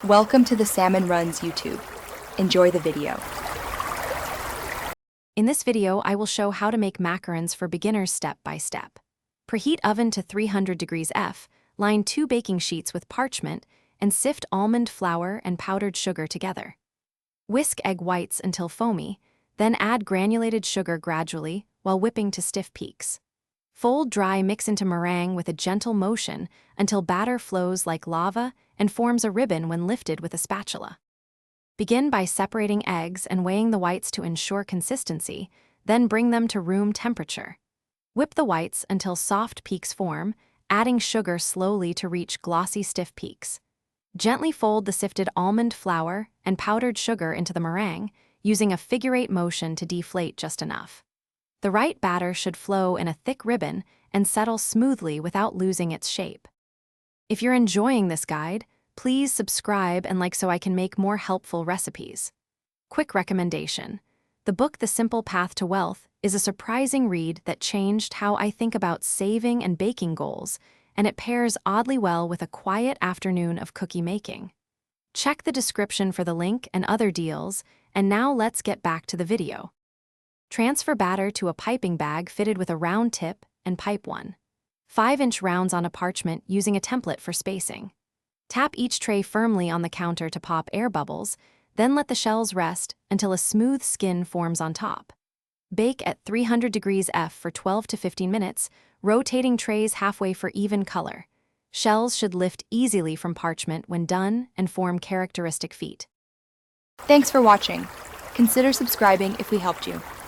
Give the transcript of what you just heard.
Welcome to the Salmon Runs YouTube. Enjoy the video. In this video, I will show how to make macarons for beginners step by step. Preheat oven to 300 degrees F, line 2 baking sheets with parchment, and sift almond flour and powdered sugar together. Whisk egg whites until foamy, then add granulated sugar gradually while whipping to stiff peaks. Fold dry mix into meringue with a gentle motion until batter flows like lava and forms a ribbon when lifted with a spatula. Begin by separating eggs and weighing the whites to ensure consistency, then bring them to room temperature. Whip the whites until soft peaks form, adding sugar slowly to reach glossy stiff peaks. Gently fold the sifted almond flour and powdered sugar into the meringue, using a figure-8 motion to deflate just enough. The right batter should flow in a thick ribbon and settle smoothly without losing its shape. If you're enjoying this guide, please subscribe and like so I can make more helpful recipes. Quick recommendation. The book The Simple Path to Wealth is a surprising read that changed how I think about saving and baking goals, and it pairs oddly well with a quiet afternoon of cookie making. Check the description for the link and other deals, and now let's get back to the video. Transfer batter to a piping bag fitted with a round tip and pipe one. 5-inch rounds on a parchment using a template for spacing. Tap each tray firmly on the counter to pop air bubbles, then let the shells rest until a smooth skin forms on top. Bake at 300 degrees F for 12 to 15 minutes, rotating trays halfway for even color. Shells should lift easily from parchment when done and form characteristic feet. Thanks for watching. Consider subscribing if we helped you.